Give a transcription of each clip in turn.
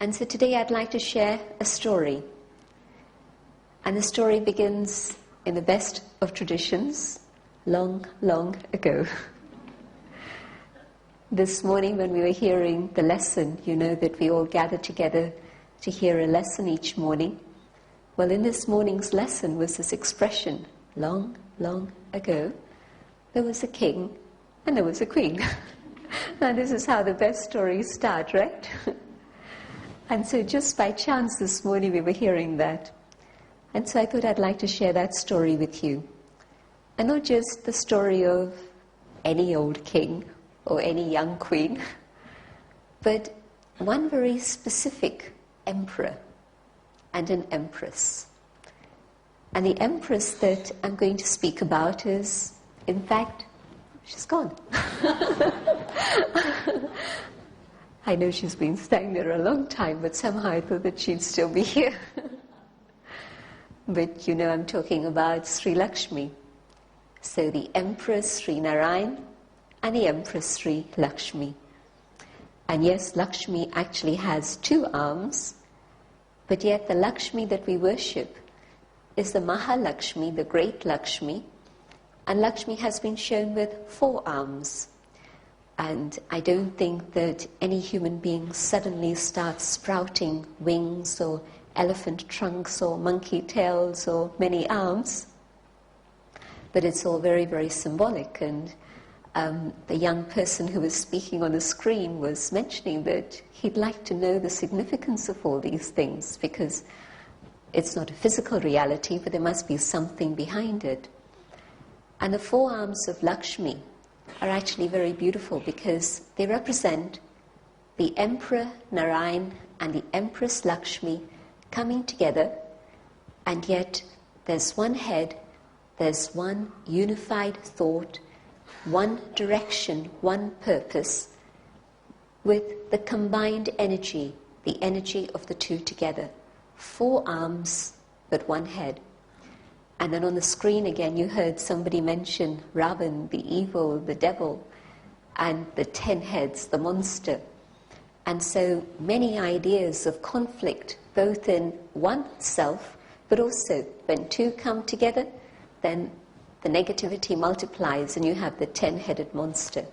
And so today I'd like to share a story. And the story begins in the best of traditions, long, long ago. This morning when we were hearing the lesson, you know that we all gather together to hear a lesson each morning. Well, in this morning's lesson was this expression, long, long ago, there was a king and there was a queen. Now this is how the best stories start, right? And so just by chance this morning we were hearing that. And so I thought I'd like to share that story with you. And not just the story of any old king or any young queen, but one very specific emperor and an empress. And the empress that I'm going to speak about is, in fact, she's gone. I know she's been staying there a long time, but somehow I thought that she'd still be here. But you know I'm talking about Sri Lakshmi. So the Empress Sri Narayan and the Empress Sri Lakshmi. And yes, Lakshmi actually has two arms, but yet the Lakshmi that we worship is the Mahalakshmi, the great Lakshmi, and Lakshmi has been shown with four arms. And I don't think that any human being suddenly starts sprouting wings or elephant trunks or monkey tails or many arms. But it's all very, very symbolic. And the young person who was speaking on the screen was mentioning that he'd like to know the significance of all these things, because it's not a physical reality, but there must be something behind it. And the four arms of Lakshmi are actually very beautiful because they represent the Emperor Narayan and the Empress Lakshmi coming together, and yet there's one head, there's one unified thought, one direction, one purpose, with the combined energy, the energy of the two together. Four arms, but one head. And then on the screen again you heard somebody mention Ravan, the evil, the devil, and the 10 heads, the monster. And so many ideas of conflict, both in oneself, but also when two come together, then the negativity multiplies and you have the 10-headed monster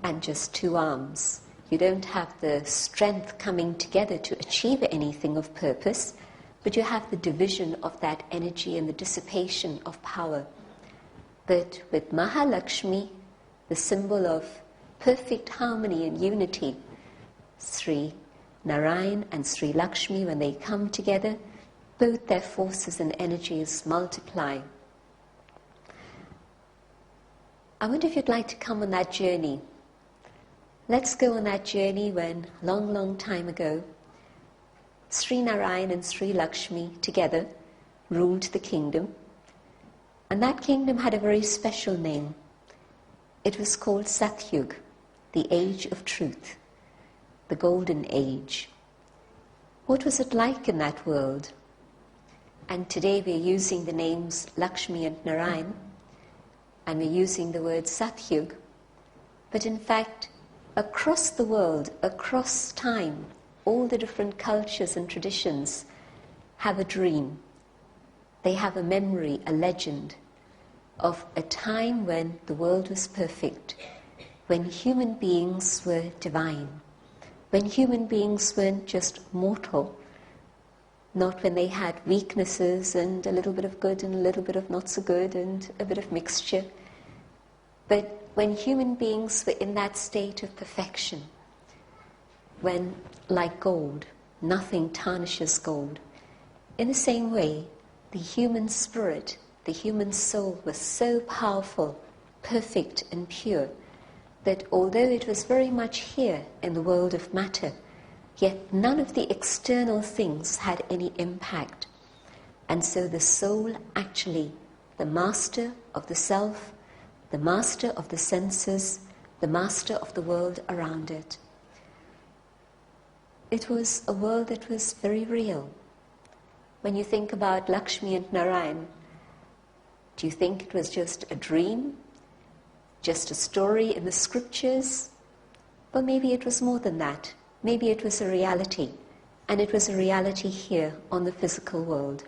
and just two arms. You don't have the strength coming together to achieve anything of purpose, but you have the division of that energy and the dissipation of power. But with Mahalakshmi, the symbol of perfect harmony and unity, Sri Narayan and Sri Lakshmi, when they come together, both their forces and energies multiply. I wonder if you'd like to come on that journey. Let's go on that journey when, long, long time ago, Sri Narayan and Sri Lakshmi together ruled the kingdom. And that kingdom had a very special name. It was called Satyug, the age of truth, the golden age. What was it like in that world? And today we're using the names Lakshmi and Narayan, and we're using the word Satyug, but in fact, across the world, across time, all the different cultures and traditions have a dream. They have a memory, a legend of a time when the world was perfect, when human beings were divine, when human beings weren't just mortal, not when they had weaknesses and a little bit of good and a little bit of not so good and a bit of mixture, but when human beings were in that state of perfection, when, like gold, nothing tarnishes gold. In the same way, the human spirit, the human soul was so powerful, perfect and pure, that although it was very much here in the world of matter, yet none of the external things had any impact. And so the soul actually, the master of the self, the master of the senses, the master of the world around it. It was a world that was very real. When you think about Lakshmi and Narayan, do you think it was just a dream? Just a story in the scriptures? Well, maybe it was more than that. maybe it was a reality, and it was a reality here on the physical world.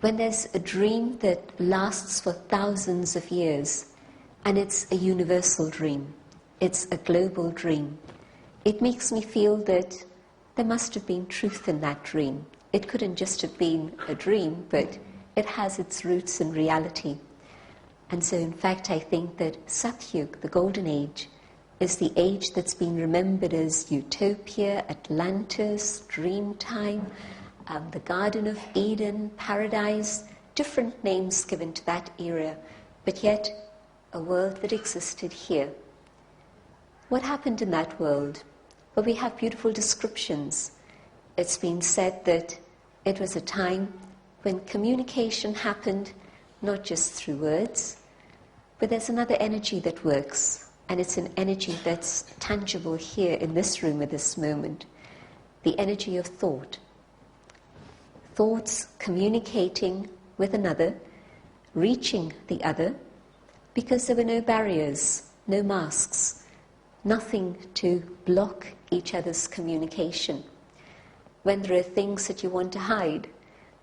When there's a dream that lasts for thousands of years, and it's a universal dream, it's a global dream, it makes me feel that there must have been truth in that dream. It couldn't just have been a dream, but it has its roots in reality. And so in fact I think that Satyug, the golden age, is the age that's been remembered as Utopia, Atlantis, Dreamtime, the Garden of Eden, Paradise, different names given to that era, but yet a world that existed here. What happened in that world? Well, we have beautiful descriptions. It's been said that it was a time when communication happened not just through words, but there's another energy that works, and it's an energy that's tangible here in this room at this moment, the energy of thought. Thoughts communicating with another, reaching the other, because there were no barriers, no masks, nothing to block each other's communication. When there are things that you want to hide,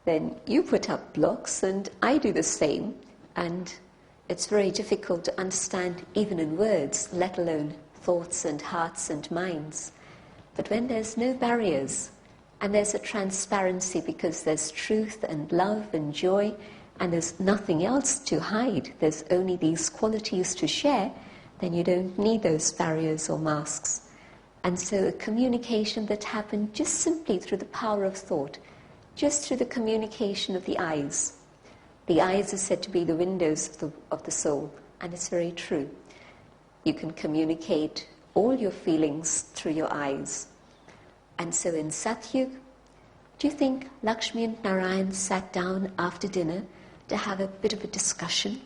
then you put up blocks and I do the same, and it's very difficult to understand even in words, let alone thoughts and hearts and minds. But when there's no barriers, and there's a transparency because there's truth and love and joy, and there's nothing else to hide, there's only these qualities to share, then you don't need those barriers or masks. And so a communication that happened just simply through the power of thought, just through the communication of the eyes. The eyes are said to be the windows of the soul, and it's very true. You can communicate all your feelings through your eyes. And so in Satyug, do you think Lakshmi and Narayan sat down after dinner to have a bit of a discussion?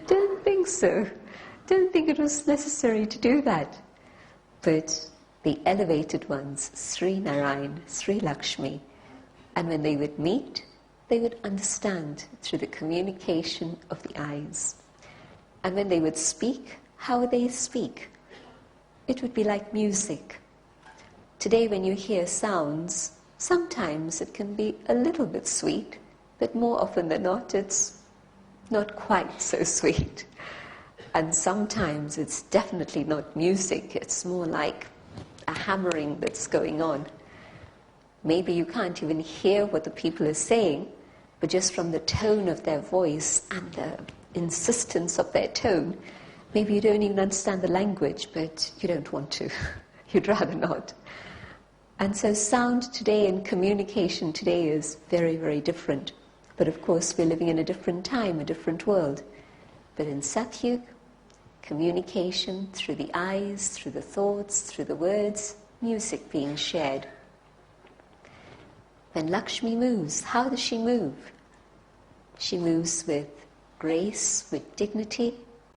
Don't think so. Don't think it was necessary to do that. But the elevated ones, Sri Narayan, Sri Lakshmi, and when they would meet, they would understand through the communication of the eyes. And when they would speak, how would they speak? It would be like music. Today when you hear sounds, sometimes it can be a little bit sweet, but more often than not, it's not quite so sweet. And sometimes it's definitely not music, it's more like a hammering that's going on. Maybe you can't even hear what the people are saying, but just from the tone of their voice and the insistence of their tone, maybe you don't even understand the language, but you don't want to. You'd rather not. And so sound today and communication today is very, very different. But of course we're living in a different time, a different world. But in Satyug, communication through the eyes, through the thoughts, through the words, music being shared. When Lakshmi moves, how does she move? She moves with grace, with dignity,